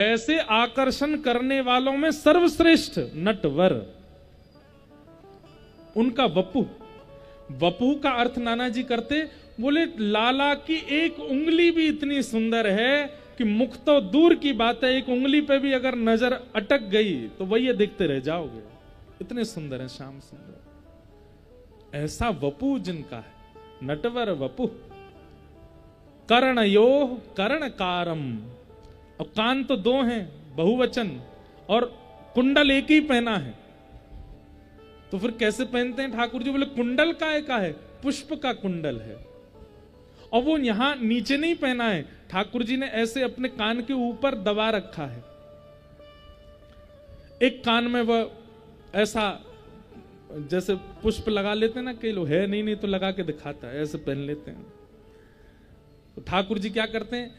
ऐसे आकर्षण करने वालों में सर्वश्रेष्ठ नटवर उनका वपु। वपु का अर्थ नाना जी करते, बोले लाला की एक उंगली भी इतनी सुंदर है कि मुख तो दूर की बात है, एक उंगली पे भी अगर नजर अटक गई तो वही देखते रह जाओगे, इतने सुंदर है श्याम सुंदर। ऐसा वपु जिनका है, नटवर वपु। कर्णयो कर्णकारम, और कान तो दो हैं बहुवचन, और कुंडल एक ही पहना है। तो फिर कैसे पहनते हैं ठाकुर जी? बोले कुंडल का है, पुष्प का कुंडल है, और वो यहां नीचे नहीं पहना है, ठाकुर जी ने ऐसे अपने कान के ऊपर दबा रखा है। एक कान में वह ऐसा जैसे पुष्प लगा लेते हैं ना कई लोग, है नहीं तो लगा के दिखाता है, ऐसे पहन लेते हैं। तो ठाकुर जी क्या करते हैं,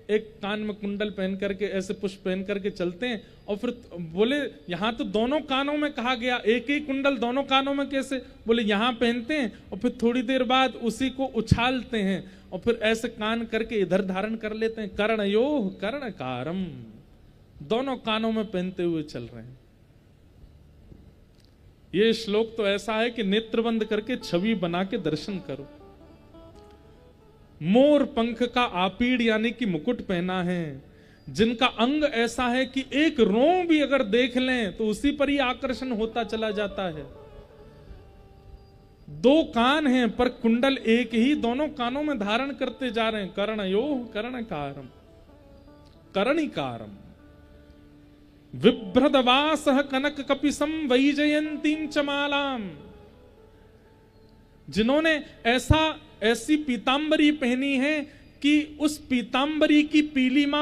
एक कान में कुंडल पहन करके ऐसे पुष्प पहन करके चलते हैं। और फिर बोले यहां तो दोनों कानों में कहा गया, एक ही कुंडल दोनों कानों में कैसे? बोले यहां पहनते हैं और फिर थोड़ी देर बाद उसी को उछालते हैं और फिर ऐसे कान करके इधर धारण कर लेते हैं। कर्णयोः कर्णकारम, दोनों कानों में पहनते हुए चल रहे हैं। ये श्लोक तो ऐसा है कि नेत्र बंद करके छवि बना के दर्शन करो। मोर पंख का आपीड़ यानी कि मुकुट पहना है, जिनका अंग ऐसा है कि एक रों भी अगर देख लें तो उसी पर ही आकर्षण होता चला जाता है। दो कान हैं पर कुंडल एक ही, दोनों कानों में धारण करते जा रहे हैं। कर्णयोः कर्णकारम कर्णिकारम, विभ्रदवासः कनक कपिसं वैजयंतीं च मालाम, जिन्होंने ऐसी पीतांबरी पहनी है कि उस पीतांबरी की पीलिमा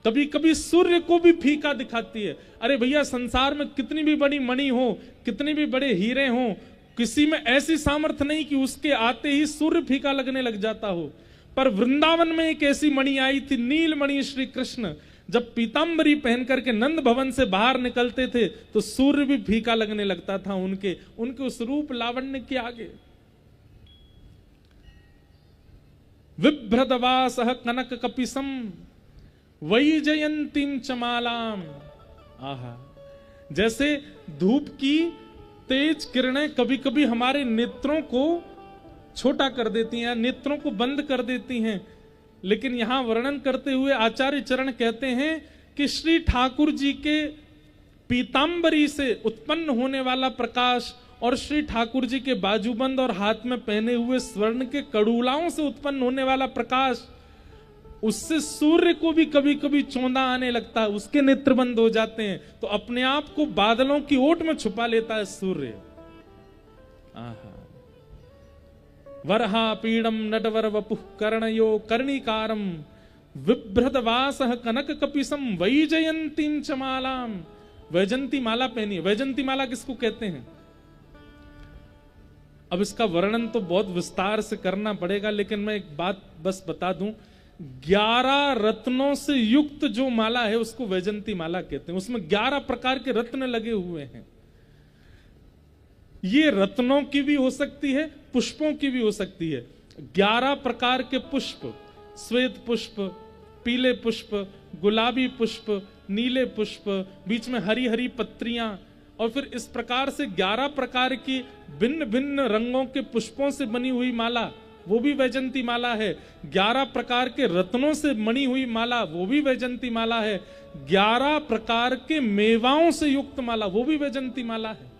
कभी कभी सूर्य को भी फीका दिखाती है। अरे भैया, संसार में कितनी भी बड़ी मणि हो, कितनी भी बड़े हीरे हो, किसी में ऐसी सामर्थ्य नहीं कि उसके आते ही सूर्य फीका लगने लग जाता हो। पर वृंदावन में एक ऐसी मणि आई थी, नीलमणि श्री कृष्ण, जब पीतांबरी पहन करके नंद भवन से बाहर निकलते थे तो सूर्य भी फीका लगने लगता था उनके उस रूप लावण्य के आगे। विभ्रदवासः कनक कपिसं वैजयंतीं च मालाम। आहा, जैसे धूप की तेज किरणें कभी कभी हमारे नेत्रों को छोटा कर देती हैं, नेत्रों को बंद कर देती हैं, लेकिन यहां वर्णन करते हुए आचार्य चरण कहते हैं कि श्री ठाकुर जी के पीतांबरी से उत्पन्न होने वाला प्रकाश और श्री ठाकुर जी के बाजूबंद और हाथ में पहने हुए स्वर्ण के कड़ूलाओं से उत्पन्न होने वाला प्रकाश, उससे सूर्य को भी कभी कभी चौंधा आने लगता है, उसके नेत्र बंद हो जाते हैं, तो अपने आप को बादलों की ओट में छुपा लेता है सूर्य। आहा, वरहा पीड़म नटवर वपुः कर्णयो कर्णिकारम, विभ्रदवासः कनक कपिसं वैजयंतीं च मालाम। वैजंती माला पहनी है। वैजंती माला किसको कहते हैं? अब इसका वर्णन तो बहुत विस्तार से करना पड़ेगा, लेकिन मैं एक बात बस बता दूं, 11 रत्नों से युक्त जो माला है उसको वैजंती माला कहते हैं। उसमें 11 प्रकार के रत्न लगे हुए हैं। ये रत्नों की भी हो सकती है, पुष्पों की भी हो सकती है। 11 प्रकार के पुष्प, श्वेत पुष्प, पीले पुष्प, गुलाबी पुष्प, नीले पुष्प, बीच में हरी हरी पत्रियां, और फिर इस प्रकार से 11 प्रकार की भिन्न भिन्न रंगों के पुष्पों से बनी हुई माला, वो भी वैजंती माला है। 11 प्रकार के रत्नों से बनी हुई माला, वो भी वैजंती माला है। 11 प्रकार के मेवाओं से युक्त माला, वो भी वैजंती माला है।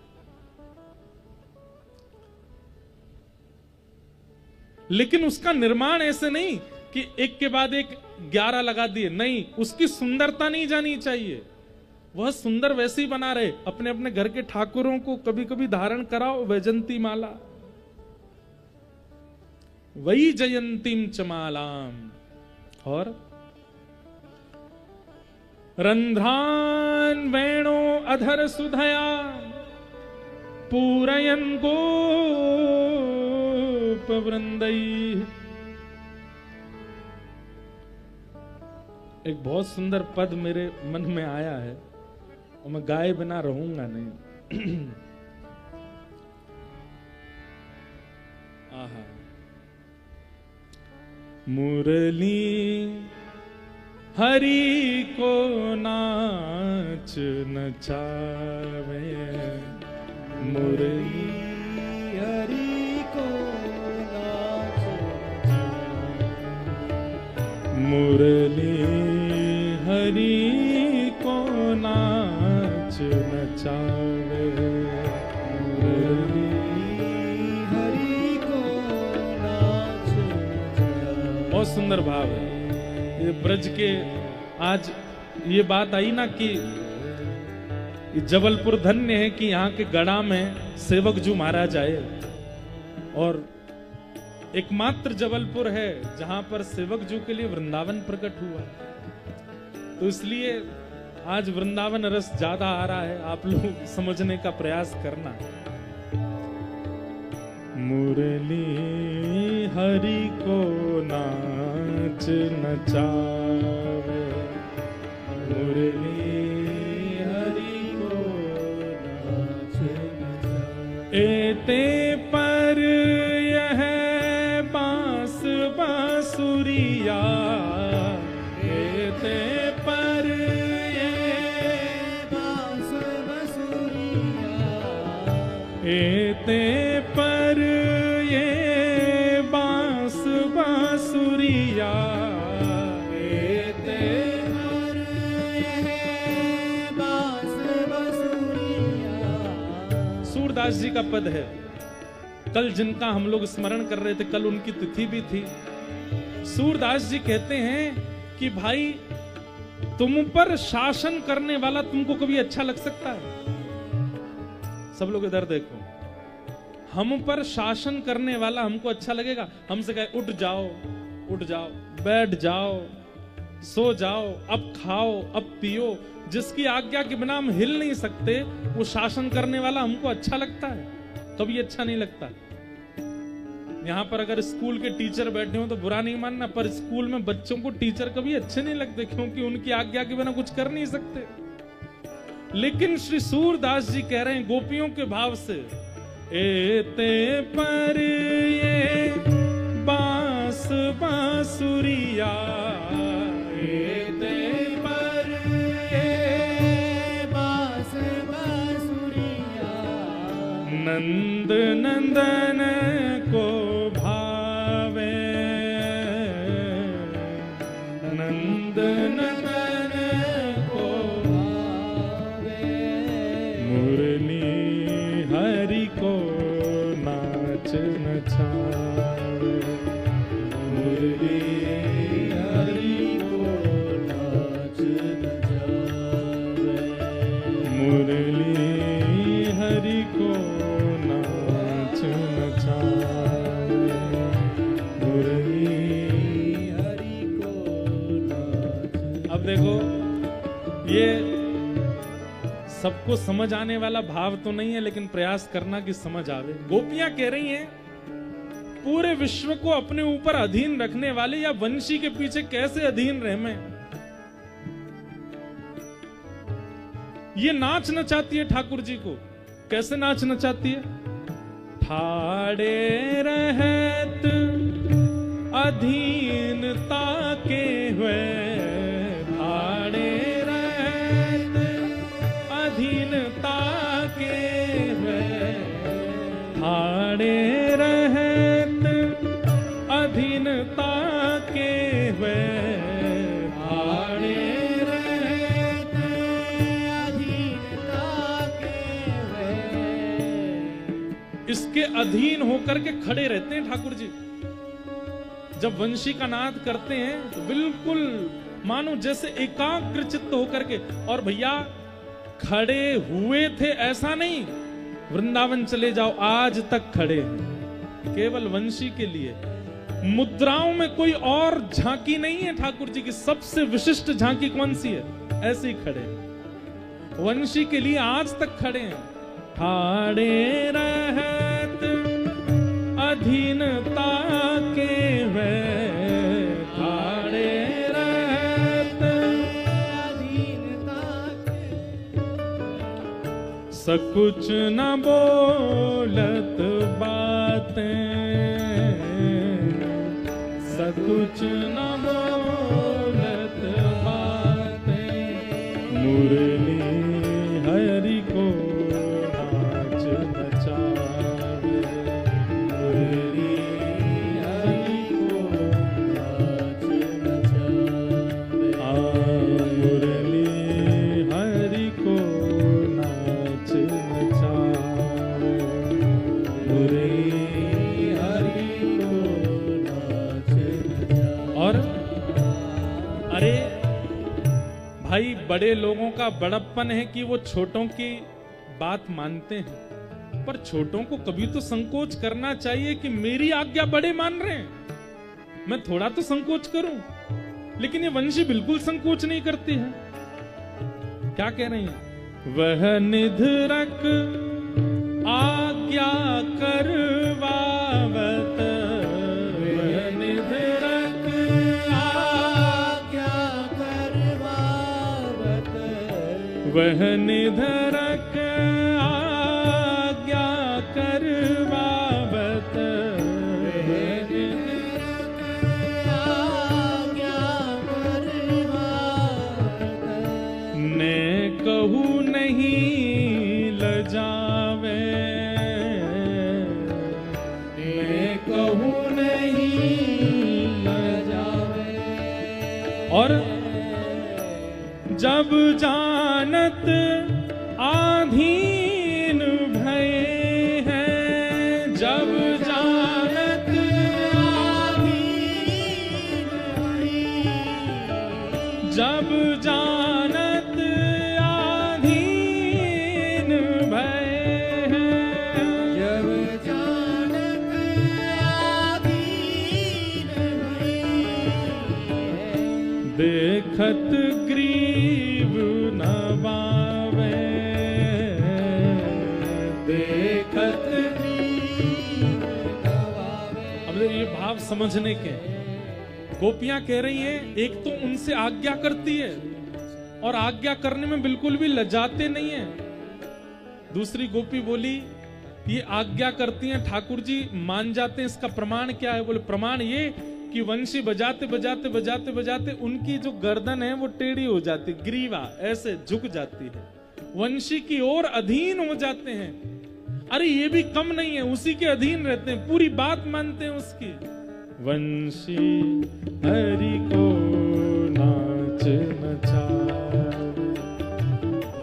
लेकिन उसका निर्माण ऐसे नहीं कि एक के बाद एक 11 लगा दिए, नहीं, उसकी सुंदरता नहीं जानी चाहिए। वह सुंदर वैसे ही बना रहे। अपने अपने घर के ठाकुरों को कभी कभी धारण कराओ वैजंती माला। वैजयंतीं च मालाम, और रंध्रान वेणो अधर सुधया पूरयन गोप वृंदैः। एक बहुत सुंदर पद मेरे मन में आया है और मैं गाए बिना रहूंगा नहीं। आहा, मुरली हरि को नाच नचावे, मुरली हरि को नाच मुरली हरि को नाच नचावे, मुरली हरि को नाच नचावे। बहुत सुंदर भाव है ये ब्रज के। आज ये बात आई ना कि जबलपुर धन्य है कि यहाँ के गड़ा में सेवक जू महाराज आए, और एकमात्र जबलपुर है जहां पर सेवक जू के लिए वृंदावन प्रकट हुआ। तो इसलिए आज वृंदावन रस ज्यादा आ रहा है, आप लोग समझने का प्रयास करना। मुरली हरि को नाच नचावे, मुरली हरि को नाच नचावे। एते पर यह बांस बांसुरिया, एते पर यह बांस बांसुरिया, एते पर ये बांस बांसुरिया, एते पर ये बांस बांसुरिया। सूरदास जी का पद है। कल जिनका हम लोग स्मरण कर रहे थे, कल उनकी तिथि भी थी। सूरदास जी कहते हैं कि भाई तुम पर शासन करने वाला तुमको कभी अच्छा लग सकता है? सब लोग इधर देखो, हम पर शासन करने वाला हमको अच्छा लगेगा? हमसे कहे उठ जाओ, उठ जाओ, बैठ जाओ, सो जाओ, अब खाओ, अब पियो, जिसकी आज्ञा के बिना हम हिल नहीं सकते, वो शासन करने वाला हमको अच्छा लगता है? कभी अच्छा नहीं लगता। यहाँ पर अगर स्कूल के टीचर बैठे हो तो बुरा नहीं मानना, पर स्कूल में बच्चों को टीचर कभी अच्छे नहीं लगते, क्योंकि उनकी आज्ञा के बिना कुछ कर नहीं सकते। लेकिन श्री सूरदास जी कह रहे हैं गोपियों के भाव से, एते पर ये बांस बांसुरिया, एते पर ये बांस बांसुरिया। नंद नंदन को भावे, नंद नंदन को भावे। मुरली हरि को नाच नचावे, मुरली हरि को नाच नचावे। मुरली हरि को नाच नचावे, मुरली हरि को नाच। अब देखो ये सबको समझ आने वाला भाव तो नहीं है, लेकिन प्रयास करना कि समझ आवे। गोपियां कह रही हैं पूरे विश्व को अपने ऊपर अधीन रखने वाले या वंशी के पीछे कैसे अधीन रहे मैं। ये नाच नचाती है ठाकुर जी को। कैसे नाच नचाती है? ठाड़े रहत अधीनता के हुए, ठाड़े रहत अधीनता के हुए, ठाड़े रहत अधीनता के हुए, ठाड़े रहत अधीनता के हुए। इसके अधीन होकर के खड़े रहते हैं ठाकुर जी। जब वंशी का नाद करते हैं तो बिल्कुल मानो जैसे एकाग्र चित्त होकर के। और भैया खड़े हुए थे ऐसा नहीं, वृंदावन चले जाओ आज तक खड़े हैं, केवल वंशी के लिए। मुद्राओं में कोई और झांकी नहीं है ठाकुर जी की। सबसे विशिष्ट झांकी कौन सी है? ऐसे ही खड़े हैं। वंशी के लिए आज तक खड़े हैं। ठाड़े रहत अधीनता के वे, ठाड़े रहत अधीनता के। सकुच न बोलत बातें, सकुच न बोलत बातें, मुरली हरि को नाच नचावे, मुरली हरि को नाच नचावे। मुरली हरि को नाच नचावे, मुरली हरि को नाच नचावे। और अरे भाई, बड़े लोगों का बड़प्पन है कि वो छोटों की बात मानते हैं, पर छोटों को कभी तो संकोच करना चाहिए कि मेरी आज्ञा बड़े मान रहे हैं, मैं थोड़ा तो संकोच करूं। लेकिन ये वंशी बिल्कुल संकोच नहीं करती है। क्या कह रही हैं? वह निधरक आज्ञा करवावत, वह निधरक आज्ञा करवावत, वह निधरक आज्ञा करवावत, आज्ञा करवावत। ने कहू नहीं लजावे, ने कहूँ नहीं लजावे। और जब जानत आधीन भय हैं, जब जानत आधीन भई, जब जानत आधीन भय हैं, जब जानत आधीन भई, देखत ग्रीव नवावे, देखत अब ये भाव समझने के। गोपियां कह रही हैं, एक तो उनसे आज्ञा करती है और आज्ञा करने में बिल्कुल भी लजाते नहीं है। दूसरी गोपी बोली, ये आज्ञा करती हैं ठाकुर जी, मान जाते हैं, इसका प्रमाण क्या है? बोले प्रमाण ये कि वंशी बजाते बजाते बजाते बजाते उनकी जो गर्दन है वो टेढ़ी हो जाती, ग्रीवा ऐसे झुक जाती है, वंशी की ओर अधीन हो जाते हैं। अरे ये भी कम नहीं है, उसी के अधीन रहते हैं, पूरी बात मानते हैं उसकी। वंशी हरि को नाच नचावे,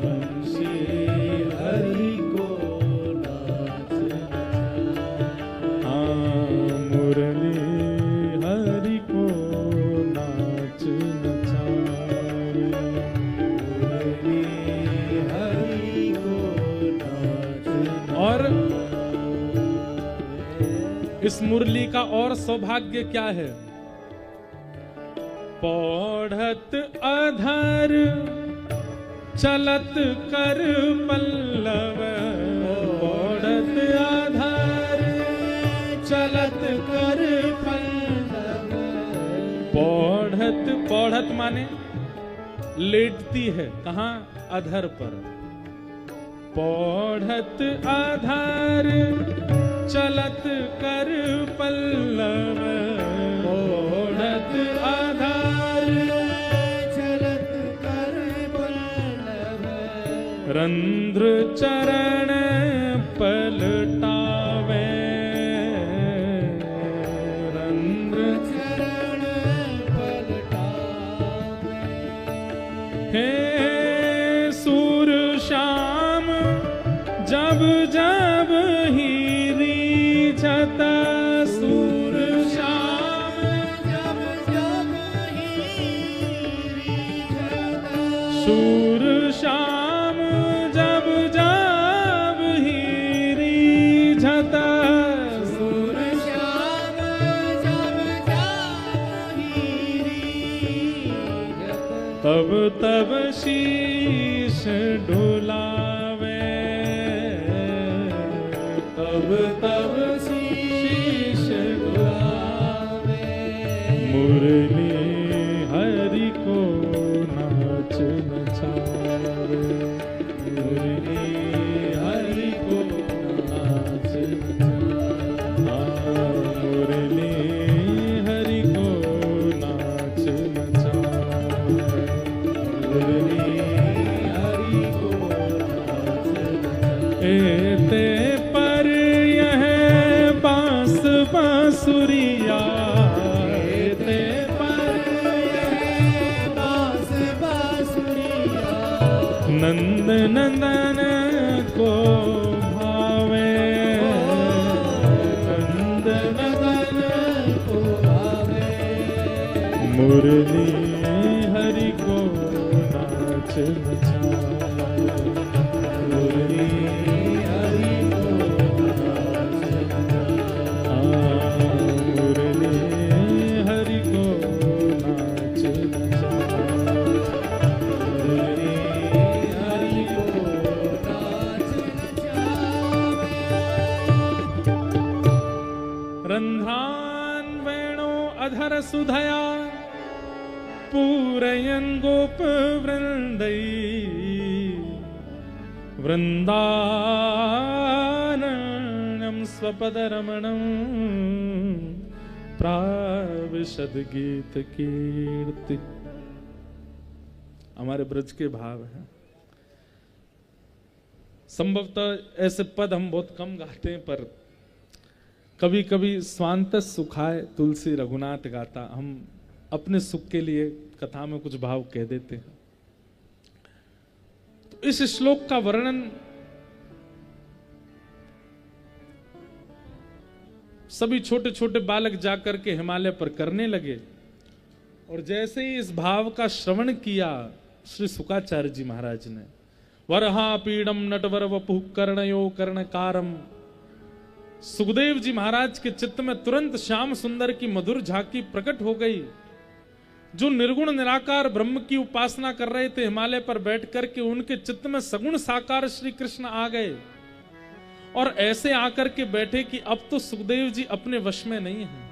वंशी हरि को नाच नचावे। मुरली हरि को नाच नचावे, मुरली हरि को नाच नचावे। और इस मुरली का और सौभाग्य क्या है? पौढ़त अधर चलत कर पल्लव, पौढ़त अधर चलत कर पल्लव। पौढ़त, पौढ़त माने लेटती है, कहाँ? अधर पर। पौढ़त अधर चलत कर पल्लव, पौढ़त अधर चलत कर पल्लव। रंध्र चरण पलटावे, रंध्र चरण पलटावे। हे सूर श्याम जब जब ही छता, सूर श्याम जब जब हीरी छता। सूर श्याम जब जब हीरी झता, सूर श्याम जब जब हीरी झता। तब तब शीश डुलावे, तब तब शीश डुलावे। मुरली हरि को नाच नचावे, मुरली हरि को नाच नचावे, मुरली हरि को नाच नचावे, मुरली नंद नंदन को भावे, नंद नंदन को भावे, मुरली हरि को नाच नचाए, मुरली हरि को नाच नचाए, मुरली हरि को नाच नचाए, मुरली हरि को नाच नचावे। रंध्रान वेणो अधर सुधया पूरयन् गोप वृंदै, वृंदारण्यं स्वपदरमणं प्राविशद गीत कीर्ति। हमारे ब्रज के भाव हैं। संभवतः ऐसे पद हम बहुत कम गाते हैं, पर कभी कभी स्वांत सुखाए तुलसी रघुनाथ गाता, हम अपने सुख के लिए कथा में कुछ भाव कह देते हैं। तो इस श्लोक का वर्णन सभी छोटे छोटे बालक जाकर के हिमालय पर करने लगे, और जैसे ही इस भाव का श्रवण किया श्री शुकाचार्य जी महाराज ने, वरहा पीड़म नटवर वपु कर्णयो कर्णकारम, सुखदेव जी महाराज के चित्त में तुरंत श्याम सुंदर की मधुर झांकी प्रकट हो गई। जो निर्गुण निराकार ब्रह्म की उपासना कर रहे थे हिमालय पर बैठ करके, उनके चित्त में सगुण साकार श्री कृष्ण आ गए, और ऐसे आकर के बैठे कि अब तो सुखदेव जी अपने वश में नहीं हैं।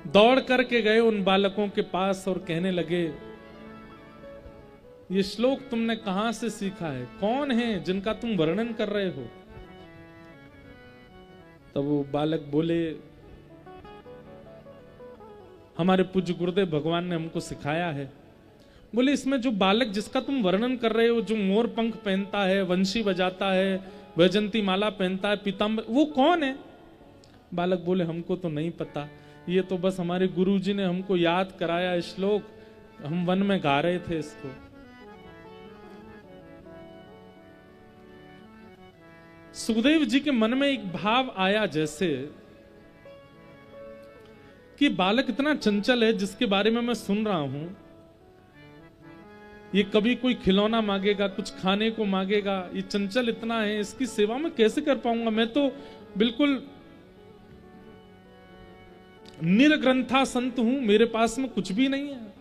दौड़ करके गए उन बालकों के पास और कहने लगे, ये श्लोक तुमने कहां से सीखा है? कौन है जिनका तुम वर्णन कर रहे हो? तब वो बालक बोले, हमारे पूज्य गुरुदेव भगवान ने हमको सिखाया है। बोले, इसमें जो बालक जिसका तुम वर्णन कर रहे हो, जो मोर पंख पहनता है, वंशी बजाता है, वैजंती माला पहनता है, पीताम्बर, वो कौन है? बालक बोले, हमको तो नहीं पता, ये तो बस हमारे गुरुजी ने हमको याद कराया श्लोक, हम वन में गा रहे थे इसको। सुखदेव जी के मन में एक भाव आया, जैसे कि बालक इतना चंचल है जिसके बारे में मैं सुन रहा हूं, ये कभी कोई खिलौना मांगेगा, कुछ खाने को मांगेगा, ये चंचल इतना है, इसकी सेवा मैं कैसे कर पाऊंगा? मैं तो बिल्कुल निर्ग्रंथा संत हूं, मेरे पास में कुछ भी नहीं है।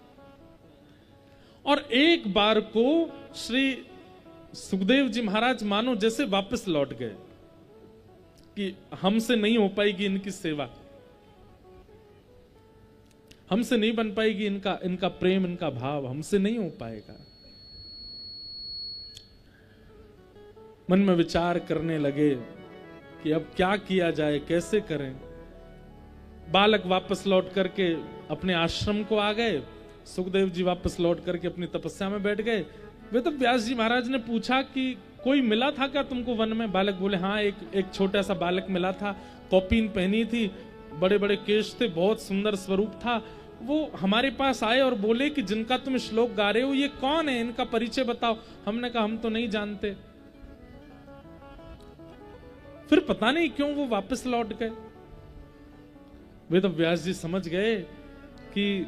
और एक बार को श्री सुखदेव जी महाराज मानो जैसे वापस लौट गए कि हमसे नहीं हो पाएगी इनकी सेवा, हमसे नहीं बन पाएगी इनका प्रेम, इनका भाव हमसे नहीं हो पाएगा। मन में विचार करने लगे कि अब क्या किया जाए, कैसे करें। बालक वापस लौट करके अपने आश्रम को आ गए, सुखदेव जी वापस लौट करके अपनी तपस्या में बैठ गए। वे तो व्यास जी महाराज ने पूछा कि कोई मिला था क्या तुमको वन में? बालक बोले, हाँ, एक छोटा सा बालक मिला था, कौपीन पहनी थी, बड़े बड़े केश थे, बहुत सुंदर स्वरूप था। वो हमारे पास आए और बोले कि जिनका तुम श्लोक गा रहे हो ये कौन है, इनका परिचय बताओ। हमने कहा हम तो नहीं जानते। फिर पता नहीं क्यों वो वापस लौट गए। वे तो व्यास जी समझ गए कि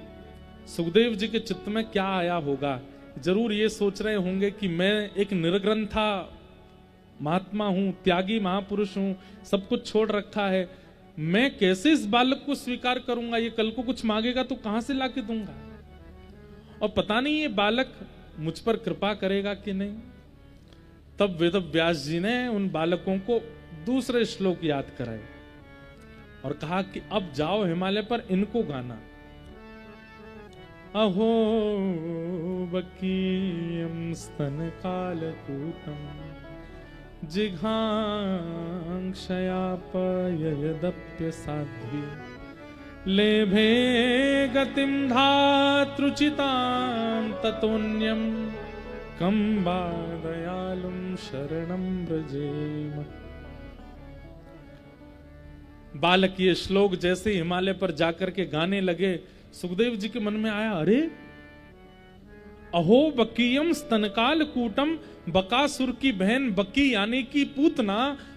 सुखदेव जी के चित्त में क्या आया होगा। जरूर ये सोच रहे होंगे कि मैं एक निर्ग्रंथा महात्मा हूं, त्यागी महापुरुष हूं, सब कुछ छोड़ रखा है, मैं कैसे इस बालक को स्वीकार करूंगा? ये कल को कुछ मांगेगा तो कहां से लाके दूंगा, और पता नहीं ये बालक मुझ पर कृपा करेगा कि नहीं। तब वेद व्यास जी ने उन बालकों को दूसरे श्लोक याद कराए और कहा कि अब जाओ हिमालय पर इनको गाना। अहो बकीयम स्तन कालकूटम जिघांक्षयापयदप्य साध्वी लेभे गतिम धातृचितां ततोन्यम कम वा दयालुम शरणं व्रजेम। बालक ये श्लोक जैसे हिमालय पर जाकर के गाने लगे, सुखदेव जी के मन में आया, अरे अहो बकीयम स्तनकाल कूटम, बकासुर की बहन बकी यानी कि पूतना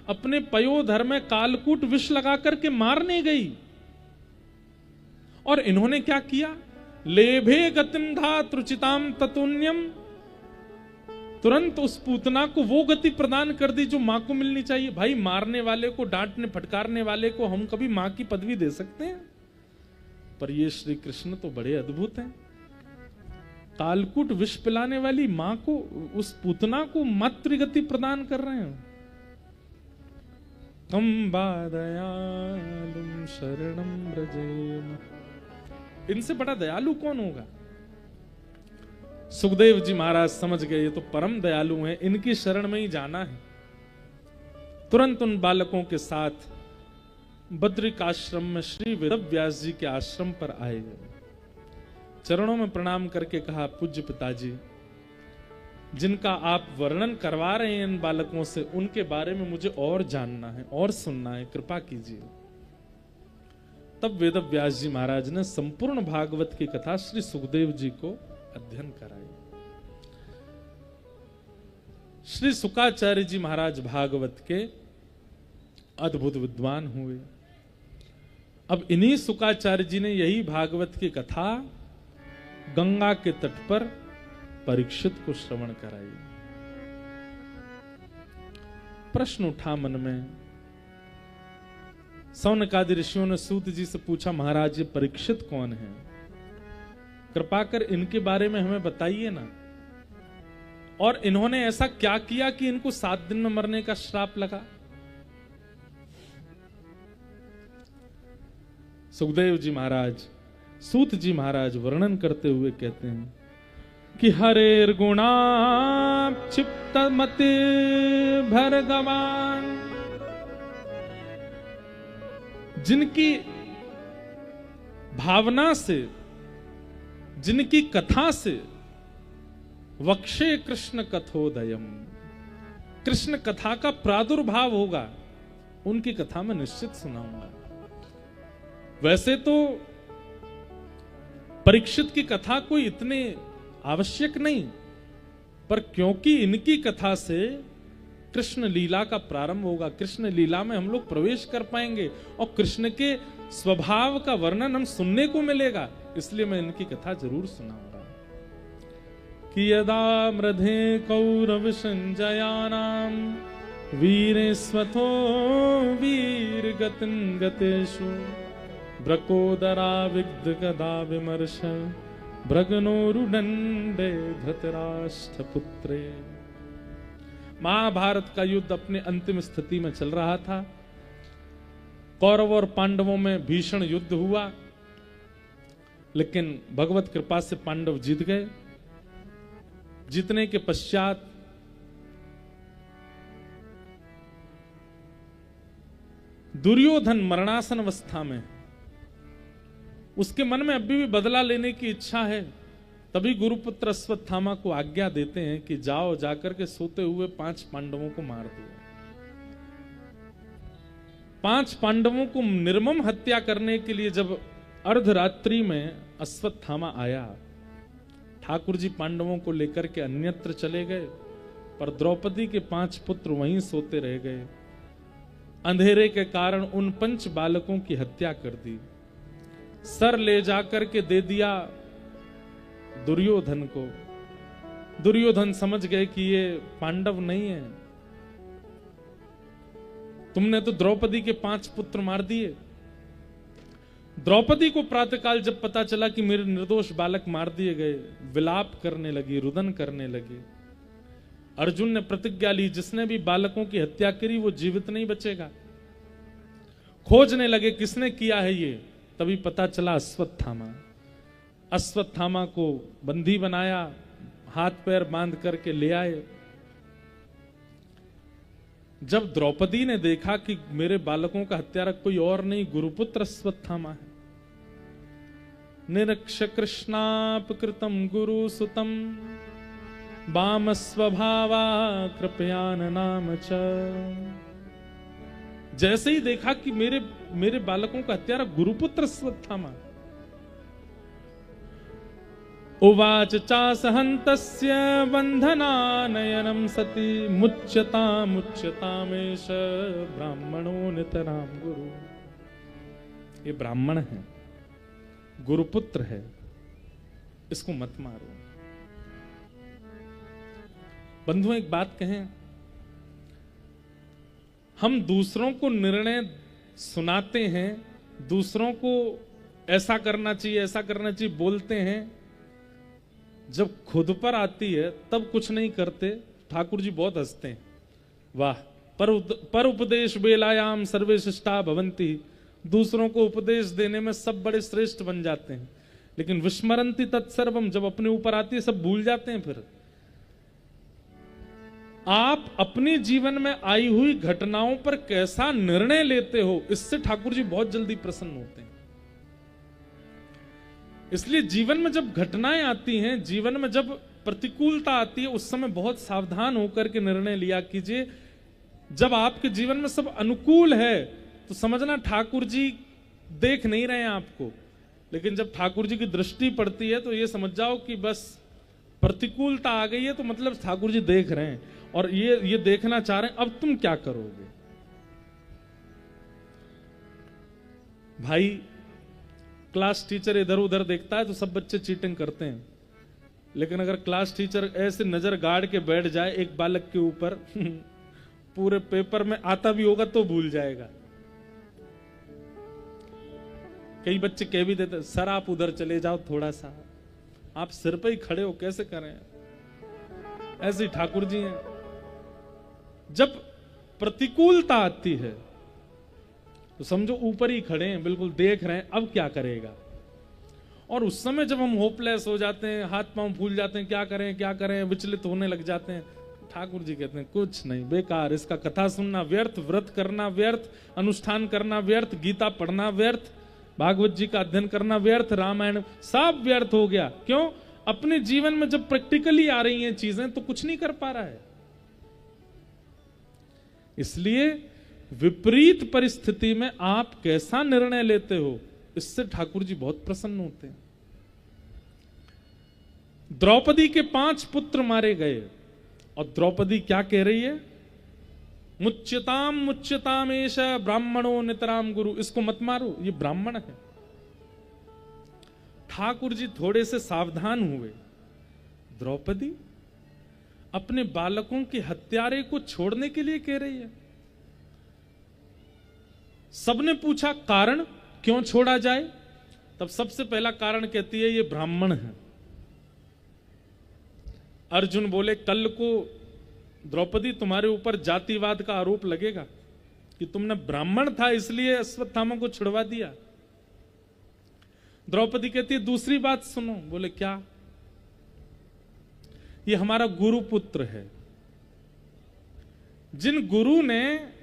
अपने पयोधर में कालकूट विष लगा करके मारने गई। और इन्होंने क्या किया? लेभे गतिम धातृचिताम ततुन्यम, तुरंत उस पूतना को वो गति प्रदान कर दी जो मां को मिलनी चाहिए। भाई मारने वाले को, डांटने फटकारने वाले को हम कभी मां की पदवी दे सकते हैं? पर ये श्री कृष्ण तो बड़े अद्भुत हैं। कालकूट विष पिलाने वाली मां को, उस पूतना को मातृगति प्रदान कर रहे हैं। कम दयालुम शरणम व्रजेम, इनसे बड़ा दयालु कौन होगा? सुखदेव जी महाराज समझ गए ये तो परम दयालु हैं, इनकी शरण में ही जाना है। तुरंत उन बालकों के साथ बद्रिक आश्रम में श्री वेदव्यास जी के आश्रम पर आए। चरणों में प्रणाम करके कहा, पूज्य पिताजी, जिनका आप वर्णन करवा रहे हैं इन बालकों से, उनके बारे में मुझे और जानना है और सुनना है, कृपा कीजिए। तब वेदव्यास जी महाराज ने संपूर्ण भागवत की कथा श्री सुखदेव जी को अध्ययन कराई। श्री सुकाचार्य जी महाराज भागवत के अद्भुत विद्वान हुए। अब इन्हीं सुकाचार्य जी ने यही भागवत की कथा गंगा के तट पर परीक्षित को श्रवण कराई। प्रश्न उठा मन में। सौनकादि ऋषियों ने सूत जी से पूछा, महाराज ये परीक्षित कौन है? कृपा कर इनके बारे में हमें बताइए ना। और इन्होंने ऐसा क्या किया कि इनको 7 दिन में मरने का श्राप लगा? सुखदेव जी महाराज, सूत जी महाराज वर्णन करते हुए कहते हैं कि हरेर गुणा क्षिप्त मति भर्गवान, जिनकी भावना से, जिनकी कथा से वक्षे कृष्ण कथोदयम, कृष्ण कथा का प्रादुर्भाव होगा, उनकी कथा में निश्चित सुनाऊंगा। वैसे तो परीक्षित की कथा कोई इतने आवश्यक नहीं, पर क्योंकि इनकी कथा से कृष्ण लीला का प्रारंभ होगा, कृष्ण लीला में हम लोग प्रवेश कर पाएंगे और कृष्ण के स्वभाव का वर्णन हम सुनने को मिलेगा, इसलिए मैं इनकी कथा जरूर सुनाऊंगा। कि यदा मृधे कौरव संजयानाम वीरे स्वथो वीर गतिन गतेषु ब्रकोदरा विग्ध गदा विमर्श भ्रगनोरुदंडे धृतराष्ट्र पुत्रे। महाभारत का युद्ध अपने अंतिम स्थिति में चल रहा था। कौरव और पांडवों में भीषण युद्ध हुआ, लेकिन भगवत कृपा से पांडव जीत गए। जीतने के पश्चात दुर्योधन मरणासन अवस्था में, उसके मन में अभी भी बदला लेने की इच्छा है। तभी गुरुपुत्र अश्वत्थामा को आज्ञा देते हैं कि जाओ, जाकर के सोते हुए 5 पांडवों को मार दो। 5 पांडवों को निर्मम हत्या करने के लिए जब अर्धरात्रि में अश्वत्थामा आया, ठाकुर जी पांडवों को लेकर के अन्यत्र चले गए, पर द्रौपदी के 5 पुत्र वहीं सोते रह गए। अंधेरे के कारण उन 5 बालकों की हत्या कर दी। सर ले जाकर के दे दिया दुर्योधन को। दुर्योधन समझ गए कि ये पांडव नहीं है, तुमने तो द्रौपदी के 5 पुत्र मार दिए। द्रौपदी को प्रातःकाल जब पता चला कि मेरे निर्दोष बालक मार दिए गए, विलाप करने लगी, रुदन करने लगी। अर्जुन ने प्रतिज्ञा ली, जिसने भी बालकों की हत्या करी वो जीवित नहीं बचेगा। खोजने लगे किसने किया है ये, तभी पता चला अश्वत्थामा। अश्वत्थामा को बंदी बनाया, हाथ पैर बांध करके ले आए। जब द्रौपदी ने देखा कि मेरे बालकों का हत्यारा कोई और नहीं, गुरुपुत्र अश्वत्थामा है, निरक्ष कृष्णापकृतम गुरु सुतम वाम स्वभावा कृपयान नाम च। जैसे ही देखा कि मेरे बालकों का हत्यारा गुरुपुत्र अश्वत्थामा, उवाच चासहन्तस्य बन्धनानयनं सति मुच्यतामेष ब्राह्मणो नितराम गुरु। ये ब्राह्मण है, गुरुपुत्र है, इसको मत मारो। बंधुओं एक बात कहें, हम दूसरों को निर्णय सुनाते हैं, दूसरों को ऐसा करना चाहिए ऐसा करना चाहिए बोलते हैं, जब खुद पर आती है तब कुछ नहीं करते। ठाकुर जी बहुत हंसते हैं, वाह पर उपदेश बेलायाम सर्वे शिष्टा भवंती। दूसरों को उपदेश देने में सब बड़े श्रेष्ठ बन जाते हैं, लेकिन विस्मरंती तत्सर्वम, जब अपने ऊपर आती है सब भूल जाते हैं। फिर आप अपने जीवन में आई हुई घटनाओं पर कैसा निर्णय लेते हो, इससे ठाकुर जी बहुत जल्दी प्रसन्न होते हैं। इसलिए जीवन में जब घटनाएं आती हैं, जीवन में जब प्रतिकूलता आती है, उस समय बहुत सावधान होकर के निर्णय लिया कीजिए। जब आपके जीवन में सब अनुकूल है तो समझना ठाकुर जी देख नहीं रहे हैं आपको, लेकिन जब ठाकुर जी की दृष्टि पड़ती है तो ये समझ जाओ कि बस प्रतिकूलता आ गई है, तो मतलब ठाकुर जी देख रहे हैं और ये देखना चाह रहे हैं अब तुम क्या करोगे। भाई क्लास टीचर इधर उधर देखता है तो सब बच्चे चीटिंग करते हैं, लेकिन अगर क्लास टीचर ऐसे नजर गाड़ के बैठ जाए एक बालक के ऊपर पूरे पेपर में आता भी होगा तो भूल जाएगा। कई बच्चे कह भी देते सर आप उधर चले जाओ थोड़ा सा, आप सिर पे ही खड़े हो कैसे करें। ऐसे ही ठाकुर जी हैं, जब प्रतिकूलता आती है तो समझो ऊपर ही खड़े हैं, बिल्कुल देख रहे हैं अब क्या करेगा। और उस समय जब हम होपलेस हो जाते हैं, हाथ पांव फूल जाते हैं, क्या करें विचलित होने लग जाते हैं, ठाकुर जी कहते हैं कुछ नहीं, बेकार, इसका कथा सुनना व्यर्थ, व्रत करना व्यर्थ, अनुष्ठान करना व्यर्थ, गीता पढ़ना व्यर्थ, भागवत जी का अध्ययन करना व्यर्थ, रामायण सब व्यर्थ हो गया। क्यों? अपने जीवन में जब प्रैक्टिकली आ रही हैं चीजें तो कुछ नहीं कर पा रहा है। इसलिए विपरीत परिस्थिति में आप कैसा निर्णय लेते हो, इससे ठाकुर जी बहुत प्रसन्न होते हैं। द्रौपदी के 5 पुत्र मारे गए और द्रौपदी क्या कह रही है? मुच्यताम एष ब्राह्मणो नितराम गुरु। इसको मत मारो, ये ब्राह्मण है। ठाकुर जी थोड़े से सावधान हुए। द्रौपदी अपने बालकों के हत्यारे को छोड़ने के लिए कह रही है। सबने पूछा कारण क्यों छोड़ा जाए, तब सबसे पहला कारण कहती है ये ब्राह्मण है। अर्जुन बोले कल को द्रौपदी तुम्हारे ऊपर जातिवाद का आरोप लगेगा कि तुमने ब्राह्मण था इसलिए अश्वत्थामा को छुड़वा दिया। द्रौपदी कहती है दूसरी बात सुनो। बोले क्या? ये हमारा गुरु पुत्र है। जिन गुरु ने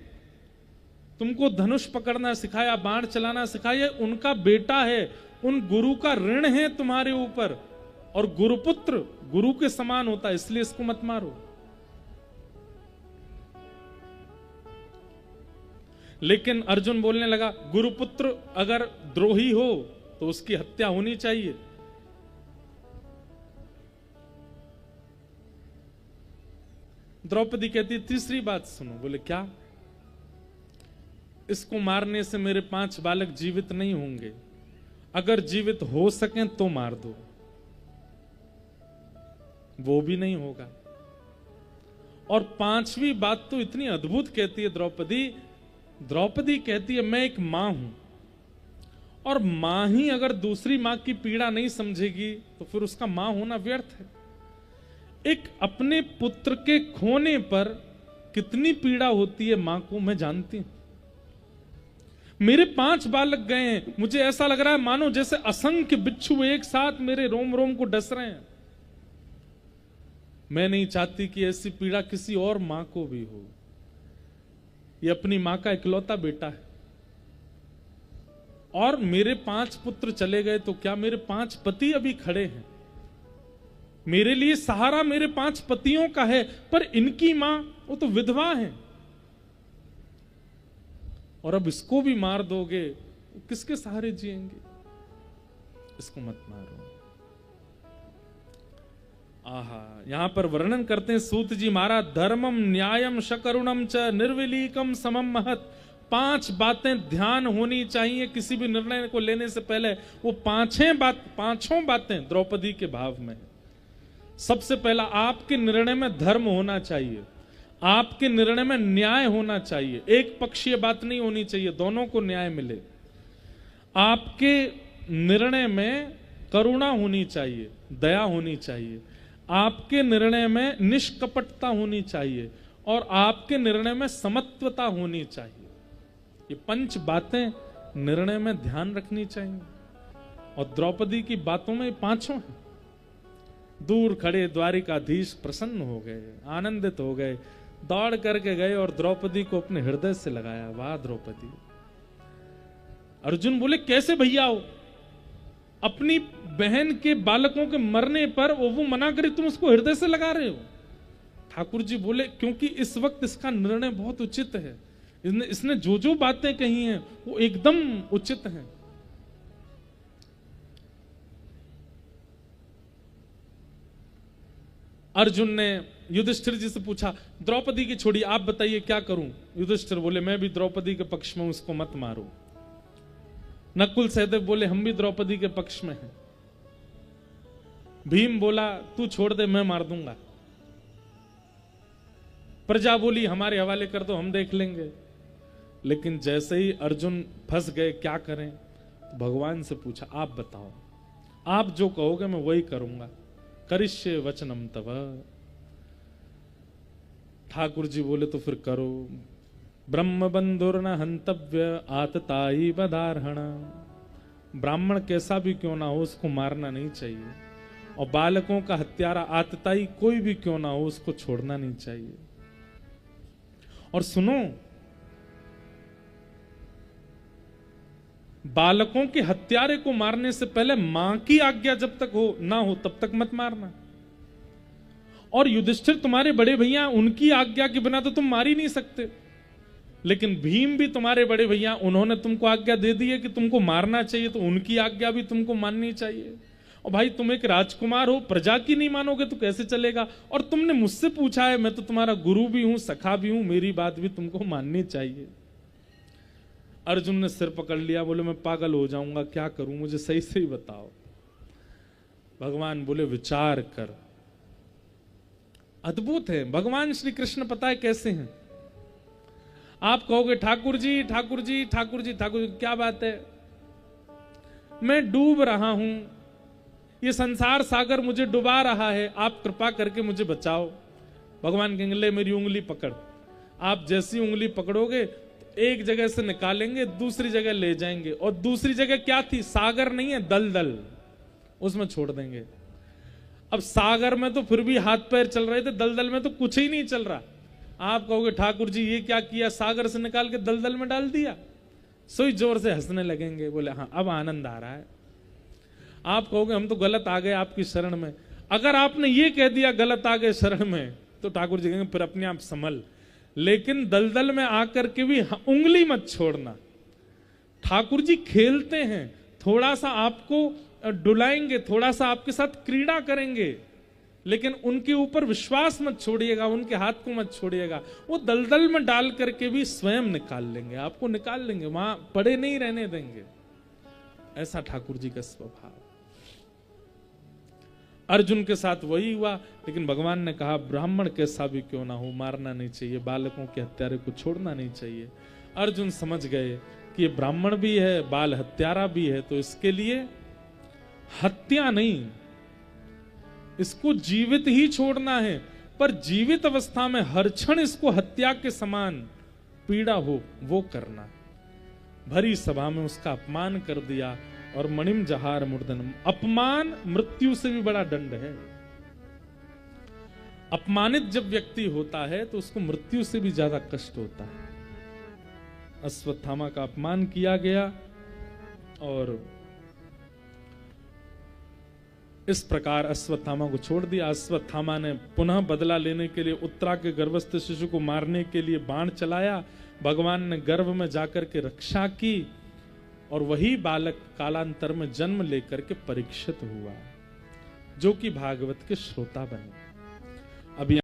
तुमको धनुष पकड़ना सिखाया, बाण चलाना सिखाया, उनका बेटा है। उन गुरु का ऋण है तुम्हारे ऊपर, और गुरुपुत्र गुरु के समान होता है, इसलिए इसको मत मारो। लेकिन अर्जुन बोलने लगा गुरुपुत्र अगर द्रोही हो तो उसकी हत्या होनी चाहिए। द्रौपदी कहती तीसरी बात सुनो। बोले क्या? इसको मारने से मेरे 5 बालक जीवित नहीं होंगे, अगर जीवित हो सकें तो मार दो। वो भी नहीं होगा। और 5वीं बात तो इतनी अद्भुत कहती है द्रौपदी। द्रौपदी कहती है मैं एक मां हूं, और मां ही अगर दूसरी मां की पीड़ा नहीं समझेगी तो फिर उसका मां होना व्यर्थ है। एक अपने पुत्र के खोने पर कितनी पीड़ा होती है मां को मैं जानती हूं। मेरे 5 बालक गए हैं, मुझे ऐसा लग रहा है मानो जैसे असंख्य बिच्छू एक साथ मेरे रोम रोम को डस रहे हैं। मैं नहीं चाहती कि ऐसी पीड़ा किसी और मां को भी हो। ये अपनी मां का इकलौता बेटा है, और मेरे 5 पुत्र चले गए तो क्या मेरे 5 पति अभी खड़े हैं? मेरे लिए सहारा मेरे 5 पतियों का है, पर इनकी मां वो तो विधवा है, और अब इसको भी मार दोगे, किसके सहारे जिएंगे? इसको मत मारो। आहा, यहां पर वर्णन करते हैं सूत जी महाराज, धर्मम न्यायम शकरुणम च निर्विलीकम समम महत। 5 बातें ध्यान होनी चाहिए किसी भी निर्णय को लेने से पहले। वो पांचों बातें द्रौपदी के भाव में। सबसे पहला, आपके निर्णय में धर्म होना चाहिए, आपके निर्णय में न्याय होना चाहिए, एक पक्षीय बात नहीं होनी चाहिए, दोनों को न्याय मिले। आपके निर्णय में करुणा होनी चाहिए, दया होनी चाहिए, आपके निर्णय में निष्कपटता होनी चाहिए, और आपके निर्णय में समत्वता होनी चाहिए। ये 5 बातें निर्णय में ध्यान रखनी चाहिए। और द्रौपदी की बातों में 5 हैं। दूर खड़े द्वारिकाधीश प्रसन्न हो गए, आनंदित हो गए, दौड़ करके गए और द्रौपदी को अपने हृदय से लगाया। वाह द्रौपदी! अर्जुन बोले, कैसे भैया हो? अपनी बहन के बालकों के मरने पर वो मना करे, तुम उसको हृदय से लगा रहे हो? ठाकुर जी बोले, क्योंकि इस वक्त इसका निर्णय बहुत उचित है। इसने जो जो बातें कही हैं वो एकदम उचित हैं। अर्जुन ने युधिष्ठिर जी से पूछा, द्रौपदी की छोड़ी, आप बताइए क्या करूं? युधिष्ठिर बोले, मैं भी द्रौपदी के पक्ष में, उसको मत मारो। नकुल सहदेव बोले, हम भी द्रौपदी के पक्ष में हैं। भीम बोला, तू छोड़ दे, मैं मार दूंगा। प्रजा बोली, हमारे हवाले कर दो, हम देख लेंगे। लेकिन जैसे ही अर्जुन फंस गए, क्या करें? तो भगवान से पूछा, आप बताओ, आप जो कहोगे मैं वही करूंगा। करिष्ये वचनम तव। ठाकुर जी बोले, तो फिर करो। ब्रह्म बंधुर्न हंतव्य आतताई बदारहण। ब्राह्मण कैसा भी क्यों ना हो, उसको मारना नहीं चाहिए। और बालकों का हत्यारा आतताई कोई भी क्यों ना हो, उसको छोड़ना नहीं चाहिए। और सुनो, बालकों के हत्यारे को मारने से पहले मां की आज्ञा जब तक हो ना हो तब तक मत मारना। और युधिष्ठिर तुम्हारे बड़े भैया, उनकी आज्ञा के बिना तो तुम मार ही नहीं सकते। लेकिन भीम भी तुम्हारे बड़े भैया, उन्होंने तुमको आज्ञा दे दी है कि तुमको मारना चाहिए, तो उनकी आज्ञा भी तुमको माननी चाहिए। और भाई, तुम एक राजकुमार हो, प्रजा की नहीं मानोगे तो कैसे चलेगा? और तुमने मुझसे पूछा है, मैं तो तुम्हारा गुरु भी हूं, सखा भी हूं, मेरी बात भी तुमको माननी चाहिए। अर्जुन ने सिर पकड़ लिया, बोले, मैं पागल हो जाऊंगा, क्या करूं, मुझे सही सही बताओ। भगवान बोले, विचार कर। अद्भुत है भगवान श्री कृष्ण, पता है कैसे हैं? आप कहोगे, ठाकुर जी ठाकुर जी ठाकुर जी ठाकुर जी, क्या बात है? मैं डूब रहा हूं, ये संसार सागर मुझे डुबा रहा है, आप कृपा करके मुझे बचाओ। भगवान कहेंगे, ले मेरी उंगली पकड़। आप जैसी उंगली पकड़ोगे तो एक जगह से निकालेंगे, दूसरी जगह ले जाएंगे। और दूसरी जगह क्या थी? सागर नहीं है, दलदल, उसमें छोड़ देंगे। अब सागर में तो फिर भी हाथ पैर चल रहे थे, दलदल में तो कुछ ही नहीं चल रहा। आप कहोगे, ठाकुर जी ये क्या किया, सागर से निकाल के दलदल में डाल दिया। सोई जोर से हंसने लगेंगे, बोले, हाँ अब आनंद आ रहा है। आप कहोगे, हम तो गलत आ गए आपकी शरण में। अगर आपने ये कह दिया गलत आ गए शरण में, तो ठाकुर जी कहेंगे, फिर अपने आप संभल। लेकिन दलदल में आकर के भी उंगली मत छोड़ना। ठाकुर जी खेलते हैं, थोड़ा सा आपको डुलाएंगे, थोड़ा सा आपके साथ क्रीड़ा करेंगे, लेकिन उनके ऊपर विश्वास मत छोड़िएगा, उनके हाथ को मत छोड़िएगा। वो दलदल में डाल करके भी स्वयं निकाल लेंगे, आपको निकाल लेंगे, वहां पड़े नहीं रहने देंगे। ऐसा ठाकुर जी का स्वभाव। अर्जुन के साथ वही हुआ, लेकिन भगवान ने कहा, ब्राह्मण कैसा भी क्यों ना हो, मारना नहीं चाहिए, बालकों के हत्यारे को छोड़ना नहीं चाहिए। अर्जुन समझ गए कि ये ब्राह्मण भी है, बाल हत्यारा भी है, तो इसके लिए हत्या नहीं, इसको जीवित ही छोड़ना है। पर जीवित अवस्था में हर क्षण इसको हत्या के समान पीड़ा हो, वो करना। भरी सभा में उसका अपमान कर दिया, और मणिम जहार मूर्धन। अपमान मृत्यु से भी बड़ा दंड है। अपमानित जब व्यक्ति होता है तो उसको मृत्यु से भी ज्यादा कष्ट होता है। अश्वत्थामा का अपमान किया गया, और इस प्रकार अश्वत्थामा को छोड़ दिया। अश्वत्थामा ने पुनः बदला लेने के लिए उत्तरा के गर्भस्थ शिशु को मारने के लिए बाण चलाया। भगवान ने गर्भ में जाकर के रक्षा की, और वही बालक कालांतर में जन्म लेकर के परीक्षित हुआ। जो कि भागवत के श्रोता बने। अभी